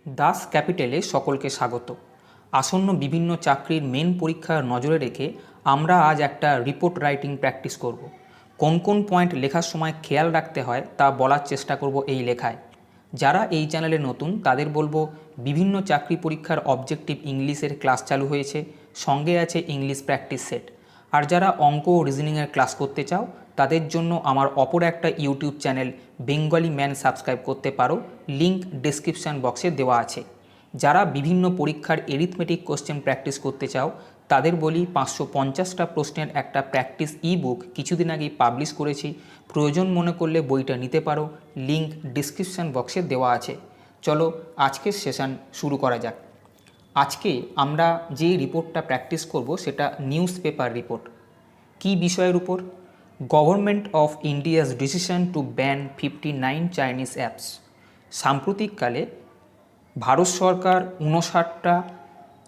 দাস ক্যাপিটালে সকলকে স্বাগত। আসন্ন বিভিন্ন চাকরির মেন পরীক্ষা নজরে রেখে আমরা আজ একটা রিপোর্ট রাইটিং প্র্যাকটিস করব। কোন কোন পয়েন্ট লেখার সময় খেয়াল রাখতে হয় তা বলার চেষ্টা করব এই লেখায়। যারা এই চ্যানেলে নতুন তাদের বলবো, বিভিন্ন চাকরি পরীক্ষার অবজেক্টিভ ইংলিশের ক্লাস চালু হয়েছে, সঙ্গে আছে ইংলিশ প্র্যাকটিস সেট। আর যারা অঙ্ক ও রিজনিংয়ের ক্লাস করতে চাও তাদের জন্য আমার অপর একটা YouTube channel Bengali man subscribe করতে পারো, লিঙ্ক ডেসক্রিপশান বক্সে দেওয়া আছে। যারা বিভিন্ন পরীক্ষার এরিথমেটিক কোশ্চেন প্র্যাকটিস করতে চাও তাদের বলি, 550টা প্রশ্নের একটা প্র্যাকটিস বুক কিছুদিন আগেই পাবলিশ করেছি, প্রয়োজন মনে করলে বইটা নিতে পারো, লিঙ্ক ডিসক্রিপশান বক্সে দেওয়া আছে। চলো আজকের সেশন শুরু করা যাক। আজকে আমরা যে রিপোর্টটা প্র্যাকটিস করব সেটা নিউজ পেপার রিপোর্ট। কী বিষয়ের উপর? Government of India's decision to ban 59 Chinese apps. সাম্প্রতিককালে ভারত সরকার 59টা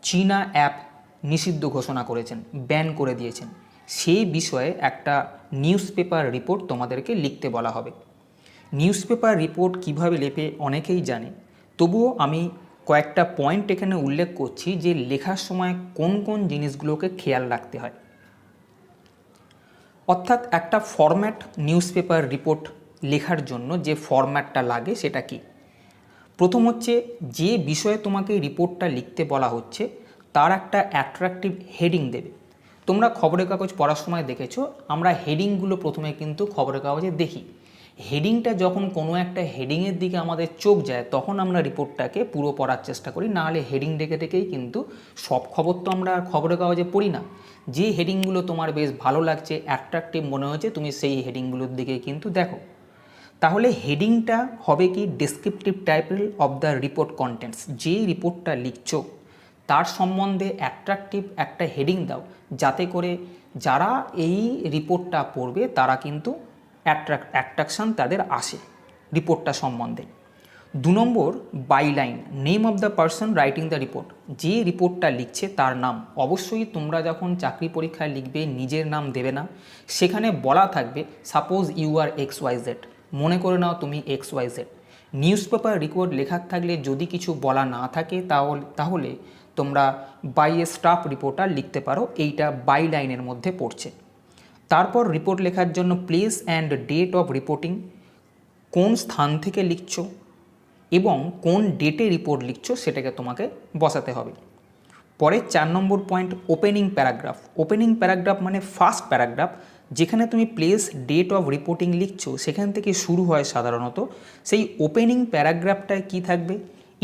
চীনা অ্যাপ নিষিদ্ধ ঘোষণা করেছেন, ব্যান করে দিয়েছেন। সেই বিষয়ে একটা নিউজ পেপার রিপোর্ট তোমাদেরকে লিখতে বলা হবে। নিউজ পেপার রিপোর্ট কীভাবে লেখে অনেকেই জানে, তবুও আমি কয়েকটা পয়েন্ট এখানে উল্লেখ করছি যে লেখার সময় কোন কোন জিনিসগুলোকে খেয়াল রাখতে হয়। অর্থাৎ একটা ফরম্যাট নিউজ পেপার রিপোর্ট লেখার জন্য যে ফরম্যাটটা লাগে সেটা কি? প্রথম হচ্ছে, যে বিষয়ে তোমাকে রিপোর্টটা লিখতে বলা হচ্ছে তার একটা অ্যাট্রাকটিভ হেডিং দেবে। তোমরা খবরের কাগজ পড়ার সময় দেখেছো, আমরা হেডিংগুলো প্রথমে কিন্তু খবরের কাগজে দেখি। হেডিংটা যখন কোনো একটা হেডিংয়ের দিকে আমাদের চোখ যায় তখন আমরা রিপোর্টটাকে পুরো পড়ার চেষ্টা করি, নাহলে হেডিং দেখে দেখেই কিন্তু সব খবর তো আমরা খবরের কাগজে পড়ি না। যে হেডিংগুলো তোমার বেশ ভালো লাগছে, অ্যাট্রাকটিভ মনে হচ্ছে, তুমি সেই হেডিংগুলোর দিকে কিন্তু দেখো। তাহলে হেডিংটা হবে কি? Descriptive title of the report contents. যে রিপোর্টটা লিখছো তার সম্বন্ধে অ্যাট্রাকটিভ একটা হেডিং দাও, যাতে করে যারা এই রিপোর্টটা পড়বে তারা কিন্তু অ্যাট্রাকশান তাদের আসে রিপোর্টটা সম্বন্ধে। 2 number, byline, name of the person writing the report. যে রিপোর্টটা লিখছে তার নাম। অবশ্যই তোমরা যখন চাকরি পরীক্ষায় লিখবে নিজের নাম দেবে না, সেখানে বলা থাকবে সাপোজ ইউ আর XYZ, মনে করে নাও তুমি XYZ। নিউজ পেপার রিপোর্ট লেখার থাকলে যদি কিছু বলা না থাকে তাহলে তোমরা বাই এ স্টাফ রিপোর্টার লিখতে পারো, এইটা বাই লাইনের মধ্যে পড়ছে। তারপর রিপোর্ট লেখার জন্য place and date of reporting, কোন স্থান থেকে লিখছো এবং কোন ডেটে রিপোর্ট লিখছো সেটাকে তোমাকে বসাতে হবে। পরে 4 number point, opening paragraph. Opening paragraph মানে ফার্স্ট প্যারাগ্রাফ, যেখানে তুমি প্লেস ডেট অফ রিপোর্টিং লিখছো সেখান থেকে শুরু হয় সাধারণত। সেই ওপেনিং প্যারাগ্রাফটায় কী থাকবে?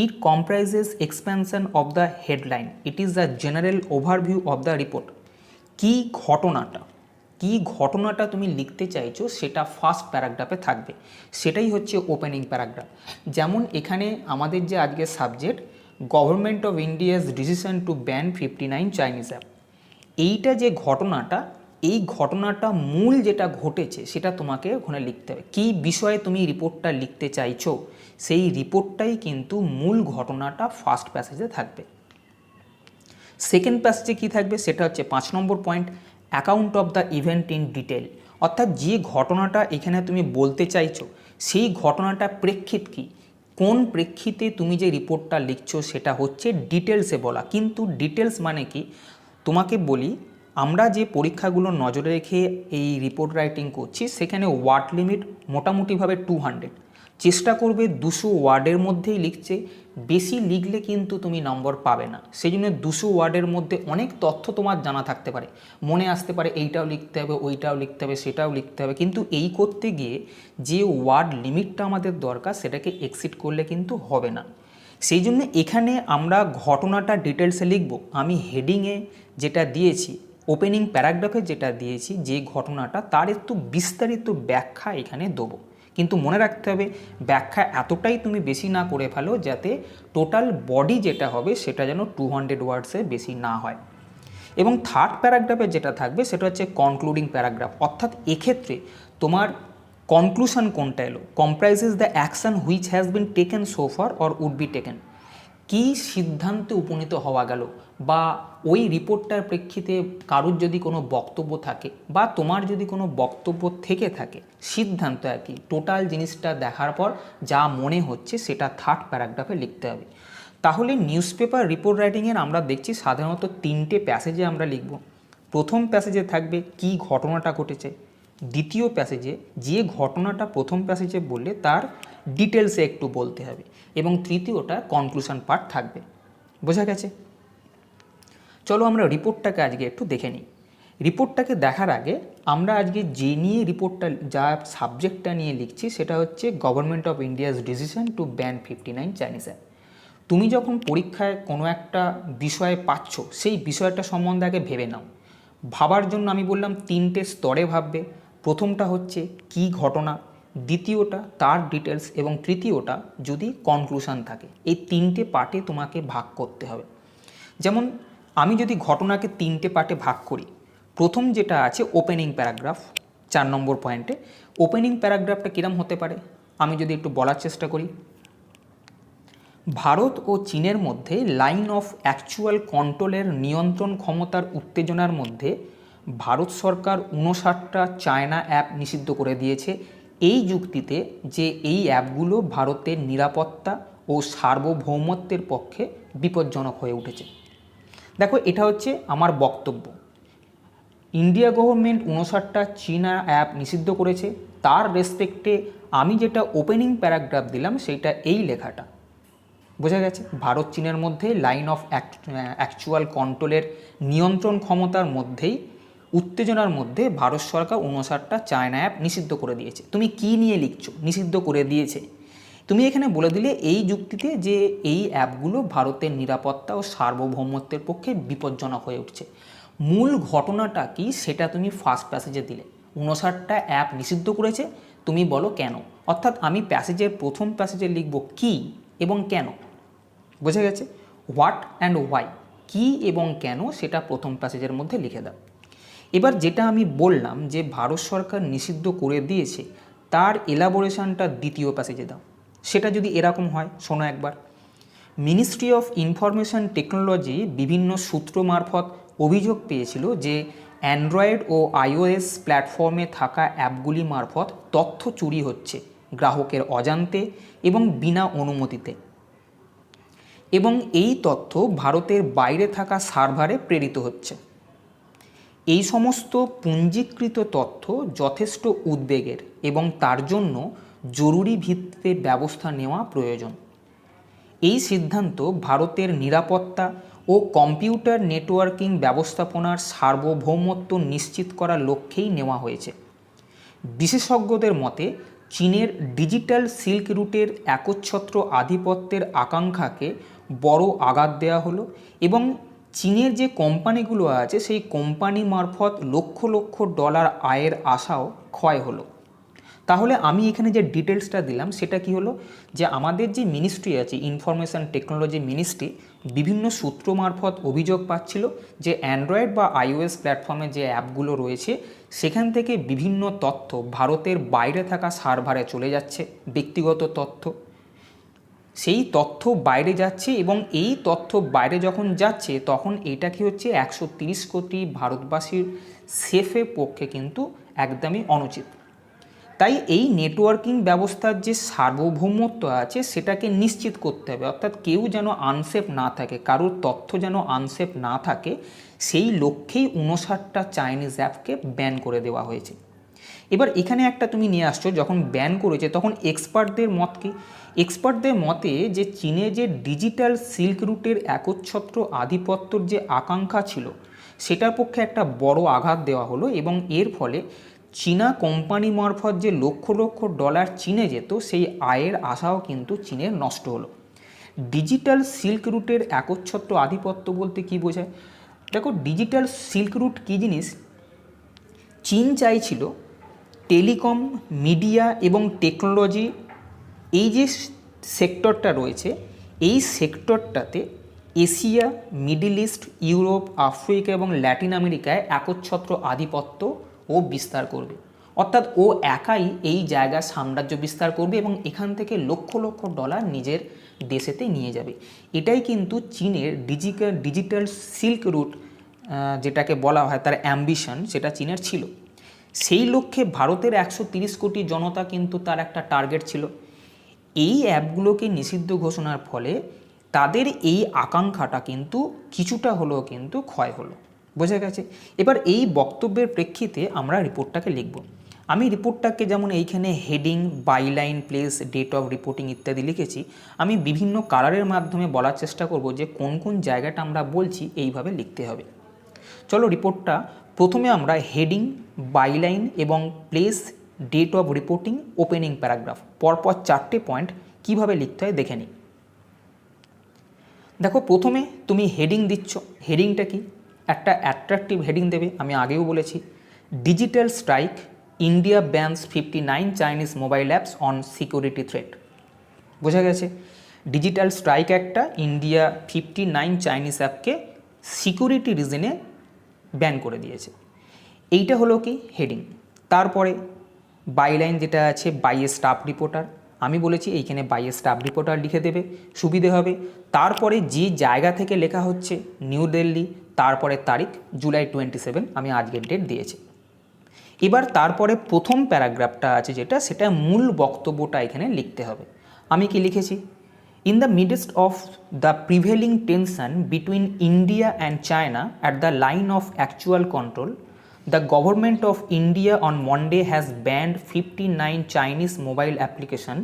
It comprises expansion of the headline, it is the general overview of the report. কী ঘটনাটা তুমি লিখতে চাইছো সেটা ফার্স্ট প্যারাগ্রাফে থাকবে, সেটাই হচ্ছে ওপেনিং প্যারাগ্রাফ। যেমন এখানে আমাদের যে আজকের subject, government of India's decision to ban 59 Chinese app, এইটা যে ঘটনাটা, এই ঘটনাটা মূল যেটা ঘটেছে সেটা তোমাকে ওখানে লিখতে হবে। কী বিষয়ে তুমি রিপোর্টটা লিখতে চাইছো সেই রিপোর্টটাই কিন্তু মূল ঘটনাটা ফার্স্ট প্যাসেজে থাকবে। সেকেন্ড প্যাসেজে কী থাকবে সেটা হচ্ছে 5 number point, account of the event in detail. অর্থাৎ যে ঘটনাটা এখানে তুমি বলতে চাইছো সেই ঘটনাটা প্রেক্ষিত কী, কোন প্রেক্ষিতে তুমি যে রিপোর্টটা লিখছো সেটা হচ্ছে ডিটেলসে বলা। কিন্তু ডিটেলস মানে কি? তোমাকে বলি, আমরা যে পরীক্ষাগুলো নজরে রেখে এই রিপোর্ট রাইটিং করছি সেখানে ওয়ার্ড লিমিট মোটামুটিভাবে 200। চেষ্টা করবে 200 ওয়ার্ডের মধ্যেই লিখছে, বেশি লিখলে কিন্তু তুমি নম্বর পাবে না। সেই জন্য 200 ওয়ার্ডের মধ্যে অনেক তথ্য তোমার জানা থাকতে পারে, মনে আসতে পারে এইটাও লিখতে হবে, ওইটাও লিখতে হবে, সেটাও লিখতে হবে, কিন্তু এই করতে গিয়ে যে ওয়ার্ড লিমিটটা আমাদের দরকার সেটাকে এক্সিড করলে কিন্তু হবে না। সেই জন্য এখানে আমরা ঘটনাটা ডিটেলসে লিখব। আমি হেডিংয়ে যেটা দিয়েছি, ওপেনিং প্যারাগ্রাফে যেটা দিয়েছি, যে ঘটনাটা তার একটু বিস্তারিত ব্যাখ্যা এখানে দেবো। কিন্তু মনে রাখতে হবে ব্যাখ্যা এতটাই তুমি বেশি না করে ফেলো যাতে টোটাল বডি যেটা হবে সেটা যেন 200 ওয়ার্ডসের বেশি না হয়। এবং থার্ড প্যারাগ্রাফে যেটা থাকবে সেটা হচ্ছে কনক্লুডিং প্যারাগ্রাফ। অর্থাৎ এক্ষেত্রে তোমার কনক্লুশন কোনটা এলো, comprises the action which has been taken so far or would be taken. কী সিদ্ধান্তে উপনীত হওয়া গেল, বা ওই রিপোর্টটার প্রেক্ষিতে কারুর যদি কোনো বক্তব্য থাকে বা তোমার যদি কোনো বক্তব্য থেকে থাকে, সিদ্ধান্ত আর কি, টোটাল জিনিসটা দেখার পর যা মনে হচ্ছে সেটা থার্ড প্যারাগ্রাফে লিখতে হবে। তাহলে নিউজ পেপার রিপোর্ট রাইটিংয়ের আমরা দেখছি সাধারণত 3টে প্যাসেজে আমরা লিখব। প্রথম প্যাসেজে থাকবে কি ঘটনাটা ঘটেছে, দ্বিতীয় প্যাসেজে যে ঘটনাটা প্রথম প্যাসেজে বললে তার ডিটেলসে একটু বলতে হবে, এবং তৃতীয়টা কনক্লুশন পার্ট থাকবে। বোঝা গেছে? চলো আমরা রিপোর্টটাকে আজকে একটু দেখে নিই। রিপোর্টটাকে দেখার আগে আমরা আজকে যে নিয়ে রিপোর্টটা, যা সাবজেক্টটা নিয়ে লিখছি সেটা হচ্ছে government of India's decision to ban 59 Chinese app. তুমি যখন পরীক্ষায় কোনো একটা বিষয়ে পাচ্ছ, সেই বিষয়টা সম্বন্ধে আগে ভেবে নাও। ভাবার জন্য আমি বললাম 3টে স্তরে ভাববে। প্রথমটা হচ্ছে কি ঘটনা, দ্বিতীয়টা তার ডিটেলস, এবং তৃতীয়টা যদি কনক্লুশন থাকে। এই 3টে পার্টে তোমাকে ভাগ করতে হবে। যেমন আমি যদি ঘটনাকে 3টে পার্টে ভাগ করি, প্রথম যেটা আছে ওপেনিং প্যারাগ্রাফ, 4 নম্বর পয়েন্টে ওপেনিং প্যারাগ্রাফটা কীরকম হতে পারে আমি যদি একটু বলার চেষ্টা করি। ভারত ও চীনের মধ্যে লাইন অফ অ্যাকচুয়াল কন্ট্রোলের নিয়ন্ত্রণ ক্ষমতার উত্তেজনার মধ্যে ভারত সরকার 59টা চায়না অ্যাপ নিষিদ্ধ করে দিয়েছে এই যুক্তিতে যে এই অ্যাপগুলো ভারতের নিরাপত্তা ও সার্বভৌমত্বের পক্ষে বিপজ্জনক হয়ে উঠেছে। দেখো, এটা হচ্ছে আমার বক্তব্য। ইন্ডিয়া গভর্নমেন্ট 59টা চীনা অ্যাপ নিষিদ্ধ করেছে, তার রেসপেক্টে আমি যেটা ওপেনিং প্যারাগ্রাফ দিলাম সেইটা এই লেখাটা। বোঝা গেছে? ভারত চীনের মধ্যে লাইন অফ অ্যাকচুয়াল কন্ট্রোলের নিয়ন্ত্রণ ক্ষমতার মধ্যেই উত্তেজনার মধ্যে ভারত সরকার 59টা চায়না অ্যাপ নিষিদ্ধ করে দিয়েছে। তুমি কি নিয়ে লিখছো? নিষিদ্ধ করে দিয়েছে। তুমি এখানে বলে দিলে এই যুক্তিতে যে এই অ্যাপগুলো ভারতের নিরাপত্তা ও সার্বভৌমত্বের পক্ষে বিপজ্জনক হয়ে উঠছে। মূল ঘটনাটা কি সেটা তুমি ফার্স্ট প্যাসেজে দিলে। 59টা অ্যাপ নিষিদ্ধ করেছে, তুমি বলো কেন। অর্থাৎ আমি প্যাসেজের প্রথম প্যাসেজে লিখব কি এবং কেন। বোঝা গেছে? হোয়াট অ্যান্ড ওয়াই, কি এবং কেন, সেটা প্রথম প্যাসেজের মধ্যে লিখে দাও। এবার যেটা আমি বললাম যে ভারত সরকার নিষিদ্ধ করে দিয়েছে, তার এলাবোরেশনটা দ্বিতীয় প্যাসেজে দাও। সেটা যদি এরকম হয়, শোনো একবার। মিনিস্ট্রি অফ ইনফরমেশন টেকনোলজি বিভিন্ন সূত্র মারফত অভিযোগ পেয়েছিল যে অ্যান্ড্রয়েড ও আইওএস প্ল্যাটফর্মে থাকা অ্যাপগুলি মারফত তথ্য চুরি হচ্ছে গ্রাহকের অজান্তে এবং বিনা অনুমতিতে, এবং এই তথ্য ভারতের বাইরে থাকা সার্ভারে প্রেরিত হচ্ছে। এই সমস্ত পঞ্জীকৃত তথ্য যথেষ্ট উদ্বেগের এবং তার জন্য জরুরি ভিত্তিতে ব্যবস্থা নেওয়া প্রয়োজন। এই সিদ্ধান্ত ভারতের নিরাপত্তা ও কম্পিউটার নেটওয়ার্কিং ব্যবস্থাপনার সার্বভৌমত্ব নিশ্চিত করার লক্ষ্যেই নেওয়া হয়েছে। বিশেষজ্ঞদের মতে চীনের ডিজিটাল সিল্ক রুটের একচ্ছত্র আধিপত্যের আকাঙ্ক্ষাকে বড় আঘাত দেওয়া হলো, এবং চীনের যে কোম্পানিগুলো আছে সেই কোম্পানি মারফত লক্ষ লক্ষ ডলার আয়ের আশাও ক্ষয় হলো। তাহলে আমি এখানে যে ডিটেলসটা দিলাম সেটা কি হলো, যে আমাদের যে মিনিস্ট্রি আছে ইনফরমেশন টেকনোলজি মিনিস্ট্রি, বিভিন্ন সূত্র মারফত অভিযোগ পাচ্ছিল যে অ্যান্ড্রয়েড বা আইওএস প্ল্যাটফর্মে যে অ্যাপগুলো রয়েছে সেখান থেকে বিভিন্ন তথ্য ভারতের বাইরে থাকা সার্ভারে চলে যাচ্ছে, ব্যক্তিগত তথ্য। সেই তথ্য বাইরে যাচ্ছে, এবং এই তথ্য বাইরে যখন যাচ্ছে তখন এটা কি হচ্ছে 130 কোটি ভারতবাসীর সেফের পক্ষে কিন্তু একদমই অনুচিত। তাই এই নেটওয়ার্কিং ব্যবস্থার যে সার্বভৌমত্ব আছে সেটাকে নিশ্চিত করতে হবে, অর্থাৎ কেউ যেন আনসেফ না থাকে, কারোর তথ্য যেন আনসেফ না থাকে, সেই লক্ষ্যেই 59টা চাইনিজ অ্যাপকে ব্যান করে দেওয়া হয়েছে। এবার এখানে একটা তুমি নিয়ে আসছো, যখন ব্যান করেছে তখন এক্সপার্টদের মত কি? এক্সপার্টদের মতে যে চীনে যে ডিজিটাল সিল্ক রুটের একচ্ছত্র আধিপত্যর যে আকাঙ্ক্ষা ছিল সেটার পক্ষে একটা বড় আঘাত দেওয়া হলো, এবং এর ফলে চীনা কোম্পানি মারফত যে লক্ষ লক্ষ ডলার চীনে যেত সেই আয়ের আশাও কিন্তু চীনের নষ্ট হলো। ডিজিটাল সিল্ক রুটের একচ্ছত্র আধিপত্য বলতে কি বোঝায়? দেখো, ডিজিটাল সিল্ক রুট কী জিনিস? চীন চাইছিল টেলিকম, মিডিয়া এবং টেকনোলজি, এই যে সেক্টরটা রয়েছে এই সেক্টরটাতে Asia, Middle East, Europe, Africa এবং ল্যাটিন আমেরিকায় একচ্ছত্র আধিপত্য ও বিস্তার করবে। অর্থাৎ ও একাই এই জায়গায় সাম্রাজ্য বিস্তার করবে এবং এখান থেকে লক্ষ লক্ষ ডলার নিজের দেশেতে নিয়ে যাবে। এটাই কিন্তু চীনের ডিজিটাল সিল্ক রুট যেটাকে বলা হয় তার অ্যাম্বিশন, সেটা চীনের ছিল। সেই লক্ষ্যে ভারতের 130 কোটি জনতা কিন্তু তার একটা টার্গেট ছিল। এই অ্যাপগুলোকে নিষিদ্ধ ঘোষণার ফলে তাদের এই আকাঙ্ক্ষাটা কিন্তু কিছুটা হলেও কিন্তু ক্ষয় হলো। বোঝা গেছে? এবার এই বক্তব্যের প্রেক্ষিতে আমরা রিপোর্টটাকে লিখব। আমি রিপোর্টটাকে যেমন এইখানে heading, byline, place, date of reporting ইত্যাদি লিখেছি, আমি বিভিন্ন কালারের মাধ্যমে বলার চেষ্টা করব যে কোন কোন জায়গাটা আমরা বলছি এইভাবে লিখতে হবে। চলো রিপোর্টটা প্রথমে আমরা হেডিং, বাইলাইন এবং place, date of reporting, opening paragraph পরপর 4টে পয়েন্ট কীভাবে লিখতে হয় দেখে নিই। দেখো, প্রথমে তুমি হেডিং দিচ্ছ। হেডিংটা কি? একটা অ্যাট্রাকটিভ হেডিং দেবে। আমি আগেও বলেছি, digital strike, India bans 59 Chinese mobile apps on security threat. বোঝা গেছে? ডিজিটাল স্ট্রাইক একটা, ইন্ডিয়া 59 চাইনিজ অ্যাপকে সিকিউরিটি রিজনে ব্যান করে দিয়েছে। এইটা হলো কি হেডিং। তারপরে বাইলাইন যেটা আছে, বাই এ স্টাফ রিপোর্টার, আমি বলেছি এইখানে বাই এ স্টাফ রিপোর্টার লিখে দেবে, সুবিধে হবে। তারপরে যে জায়গা থেকে লেখা হচ্ছে, নিউ দিল্লি, তারপরে তারিখ জুলাই 27, আমি আজকের ডেট দিয়েছি। এবার তারপরে প্রথম প্যারাগ্রাফটা আছে যেটা, সেটা মূল বক্তব্যটা এখানে লিখতে হবে। আমি কি লিখেছি? In the midst of the prevailing tension between India and China at the line of actual control, the government of India on Monday has banned 59 Chinese mobile applications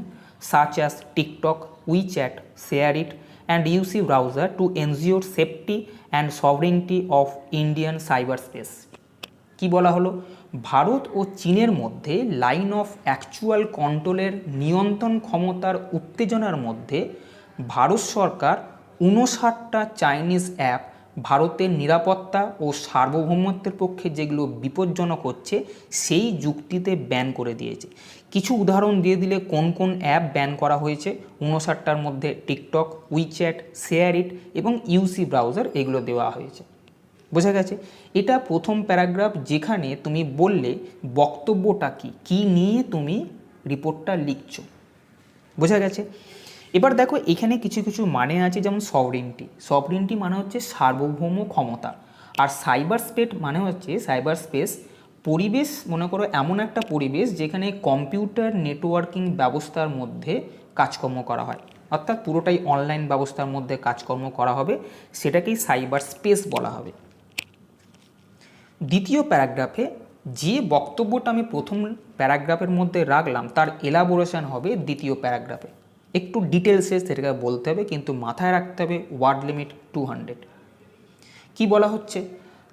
such as TikTok, WeChat, ShareIt, and UC browser to ensure safety and sovereignty of Indian cyberspace. কি বলা হলো? ভারত ও চীনের মধ্যে line of actual কন্ট্রোলের নিয়ন্ত্রণ ক্ষমতার উত্তেজনার মধ্যে ভারত সরকার 59টা চাইনিজ অ্যাপ ভারতের নিরাপত্তা ও সার্বভৌমত্বের পক্ষে যেগুলো বিপজ্জনক হচ্ছে সেই যুক্তিতে ব্যান করে দিয়েছে। কিছু উদাহরণ দিয়ে দিলে কোন কোন অ্যাপ ব্যান করা হয়েছে? 59টার মধ্যে টিকটক, উইচ্যাট, শেয়ারইট এবং ইউসি ব্রাউজার, এগুলো দেওয়া হয়েছে। বোঝা গেছে? এটা প্রথম প্যারাগ্রাফ, যেখানে তুমি বললে বক্তব্যটা কি নিয়ে তুমি রিপোর্টটা লিখছো। বোঝা গেছে? এবার দেখো, এখানে কিছু কিছু মানে আছে, যেমন সভরিনটি। সভরিনটি মানে হচ্ছে সার্বভৌম ক্ষমতা। আর সাইবার স্পেস মানে হচ্ছে, সাইবার স্পেস পরিবেশ, মনে করো এমন একটা পরিবেশ যেখানে কম্পিউটার নেটওয়ার্কিং ব্যবস্থার মধ্যে কাজকর্ম করা হয়, অর্থাৎ পুরোটাই অনলাইন ব্যবস্থার মধ্যে কাজকর্ম করা হবে, সেটাকেই সাইবার স্পেস বলা হবে। দ্বিতীয় প্যারাগ্রাফে যে বক্তব্যটা আমি প্রথম প্যারাগ্রাফের মধ্যে রাখলাম তার এলাবোরেশন হবে দ্বিতীয় প্যারাগ্রাফে। একটু ডিটেলসে সেটাকে বলতে হবে, কিন্তু মাথায় রাখতে হবে ওয়ার্ড লিমিট 200। কি বলা হচ্ছে?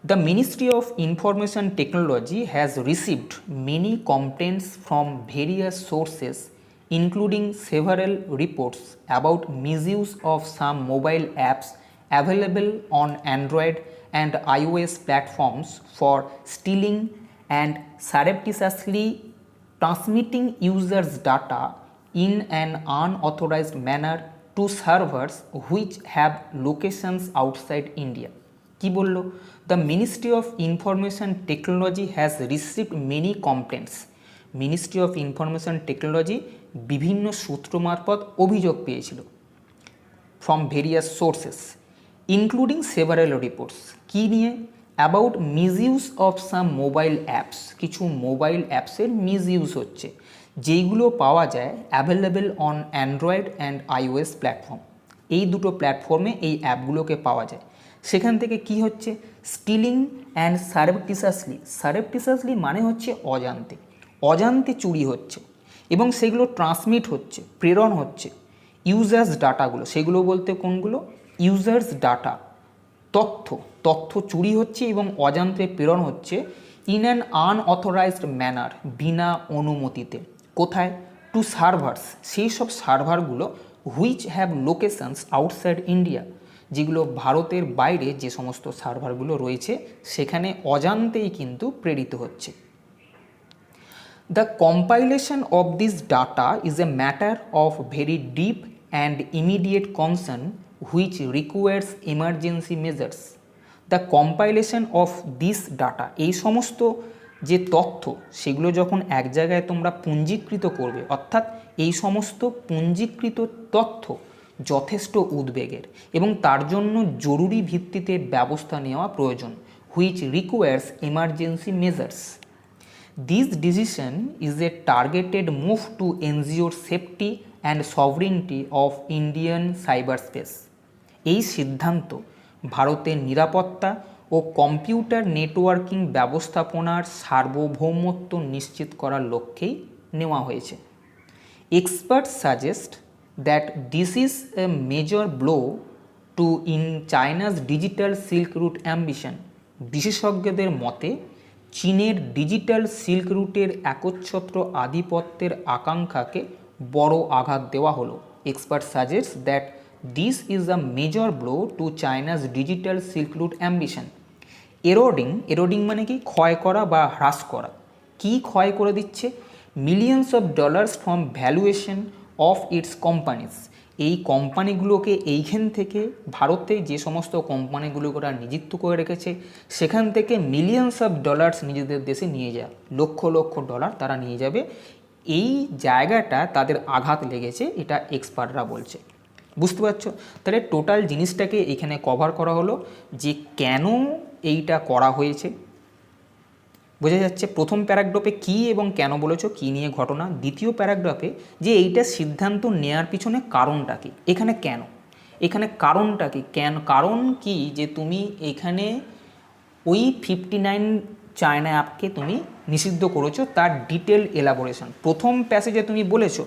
The ministry of Information technology has received many complaints from various sources including several reports about misuse of some mobile apps available on Android and iOS platforms for stealing and surreptitiously transmitting users' data in an unauthorized manner to servers which have locations outside India. কি বললো? The Ministry of Information Technology has received many complaints. Ministry of Information Technology বিভিন্ন সূত্র মারফত অভিযোগ পেয়েছিল, from various sources including several reports. কী নিয়ে? About misuse of some mobile apps, কিছু মোবাইল অ্যাপসের মিসইউজ হচ্ছে, যেইগুলো পাওয়া যায় available on Android and iOS platform. এই দুটো প্ল্যাটফর্মে এই অ্যাপগুলোকে পাওয়া যায়। সেখান থেকে কি হচ্ছে? Stealing and সারেপ্টিসাসলি। সারেপ্টিসাসলি মানে হচ্ছে অজান্তে, অজান্তে চুরি হচ্ছে এবং সেগুলো ট্রান্সমিট হচ্ছে, প্রেরণ হচ্ছে। ইউজার্স ডাটাগুলো, সেগুলো বলতে কোনগুলো? ইউজার্স ডাটা, তথ্য চুরি হচ্ছে এবং অজান্তে প্রেরণ হচ্ছে ইন অ্যান আনঅথরাইজড ম্যানার, বিনা অনুমতিতে। কোথায়? টু সার্ভার্স, সেই সব সার্ভারগুলো which have locations outside India, যেগুলো ভারতের বাইরে যে সমস্ত সার্ভারগুলো রয়েছে সেখানে অজান্তেই কিন্তু প্রেরিত হচ্ছে। The compilation of this data is a matter of very deep and immediate concern which requires emergency measures. The compilation of this data, এই সমস্ত যে তথ্য সেগুলো যখন এক জায়গায় তোমরা পুঞ্জীকৃত করবে, অর্থাৎ এই সমস্ত পুঞ্জীকৃত তথ্য যথেষ্ট উদ্বেগের এবং তার জন্য জরুরি ভিত্তিতে ব্যবস্থা নেওয়া প্রয়োজন, which requires emergency measures. This decision is a targeted move to ensure safety and sovereignty of Indian cyberspace. এই সিদ্ধান্ত ভারতের নিরাপত্তা ও কম্পিউটার নেটওয়ার্কিং ব্যবস্থাপনার সার্বভৌমত্ব নিশ্চিত করার লক্ষ্যেই নেওয়া হয়েছে। Experts suggest that this is a major blow to in China's digital Silk Route ambition. বিশেষজ্ঞদের মতে চীনের ডিজিটাল সিল্ক রুটের একচ্ছত্র আধিপত্যের আকাঙ্ক্ষাকে বড় আঘাত দেওয়া হলো। Experts suggest that this is a major blow to China's digital Silk Route ambition. এরোডিং মানে কি? ক্ষয় করা বা হ্রাস করা। কি ক্ষয় করে দিচ্ছে? Millions of dollars from valuation of its companies. এই কোম্পানিগুলোকে এইখান থেকে, ভারতে যে সমস্ত কোম্পানিগুলোকে ওরা নিযুক্ত করে রেখেছে সেখান থেকে মিলিয়নস অফ ডলার্স নিজেদের দেশে নিয়ে যায়, লক্ষ লক্ষ ডলার তারা নিয়ে যাবে। এই জায়গাটা তাদের আঘাত লেগেছে, এটা এক্সপার্টরা বলছে। বুঝতে পারছো? তাহলে টোটাল জিনিসটাকে এখানে কভার করা হলো যে কেন এইটা করা হয়েছে। বোঝা যাচ্ছে প্রথম প্যারাগ্রাফে কী এবং কেন বলেছো, কী নিয়ে ঘটনা। দ্বিতীয় প্যারাগ্রাফে যে এইটা সিদ্ধান্ত নেওয়ার পিছনে কারণটা কী, এখানে কেন, এখানে কারণটা কী, কারণ কি যে তুমি এখানে ওই 59 চায়না অ্যাপকে তুমি নিষিদ্ধ করেছো, তার ডিটেল এলাবোরেশন। প্রথম প্যাসেজে তুমি বলেছো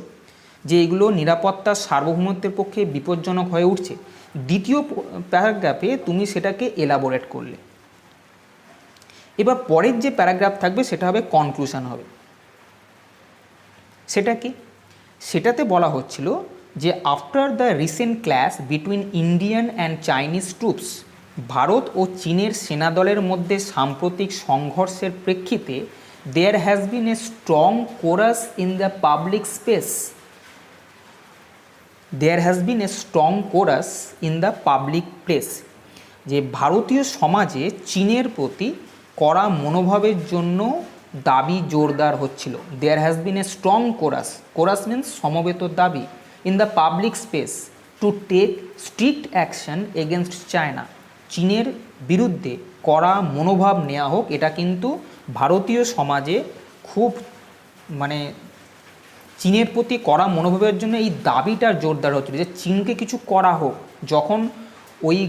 যে এগুলো নিরাপত্তার সার্বভৌমত্বের পক্ষে বিপজ্জনক হয়ে উঠছে। দ্বিতীয় প্যারাগ্রাফে তুমি সেটাকে এলাবোরেট করলে। এবার পরের যে প্যারাগ্রাফ থাকবে সেটা হবে কনক্লুশন হবে। সেটা কি? সেটাতে বলা হচ্ছিল যে after the recent clash between Indian and Chinese troops, ভারত ও চীনের সেনাদলের মধ্যে সাম্প্রতিক সংঘর্ষের প্রেক্ষিতে there has been a strong chorus in the public space. There has been a strong chorus in the public place. যে ভারতীয় সমাজে চীনের প্রতি কড়া মনোভাবের জন্য দাবি জোরদার হচ্ছিল। There has been a strong chorus means সমবেত দাবি in the public space to take strict action against China. চীনের বিরুদ্ধে কড়া মনোভাব নেওয়া হোক, এটা কিন্তু ভারতীয় সমাজে খুব মানে চীনের প্রতি কড়া মনোভাবের জন্য এই দাবিটার জোরদার হচ্ছিল যে চীনকে কিছু করা হোক। যখন ওই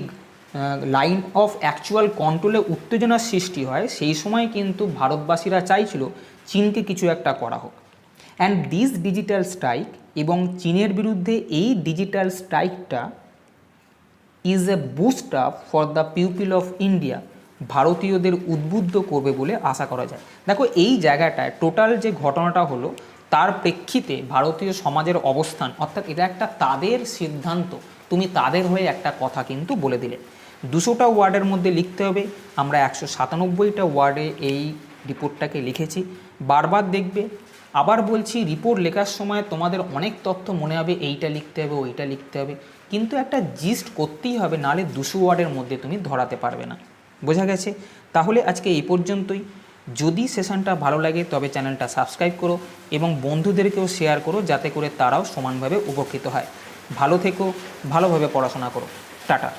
লাইন অফ অ্যাকচুয়াল কন্ট্রোলে উত্তেজনার সৃষ্টি হয় সেই সময় কিন্তু ভারতবাসীরা চাইছিল চীনকে কিছু একটা করা হোক। অ্যান্ড দিস ডিজিটাল স্ট্রাইক, এবং চীনের বিরুদ্ধে এই ডিজিটাল স্ট্রাইকটা is a boost up for the people of India, ভারতীয়দের উদ্বুদ্ধ করবে বলে আশা করা যায়। দেখো এই জায়গাটায় টোটাল যে ঘটনাটা হলো তার প্রেক্ষিতে ভারতীয় সমাজের অবস্থান, অর্থাৎ এটা একটা তাদের সিদ্ধান্ত, তুমি তাদের হয়ে একটা কথা কিন্তু বলে দিলে। 200টা ওয়ার্ডের মধ্যে লিখতে হবে, আমরা 197টা ওয়ার্ডে এই রিপোর্টটাকে লিখেছি। বারবার দেখবে, আবার বলছি রিপোর্ট লেখার সময় তোমাদের অনেক তথ্য মনে হবে, এইটা লিখতে হবে ওইটা লিখতে হবে, কিন্তু একটা জিস্ট করতেই হবে, নাহলে 200 ওয়ার্ডের মধ্যে তুমি ধরাতে পারবে না। বোঝা গেছে? তাহলে আজকে এই পর্যন্তই। যদি সেশনটা ভালো লাগে তবে চ্যানেলটা সাবস্ক্রাইব করো এবং বন্ধুদেরকেও শেয়ার করো যাতে করে তারাও সমানভাবে উপকৃত হয়। ভালো থেকো, ভালোভাবে পড়াশোনা করো। টাটা।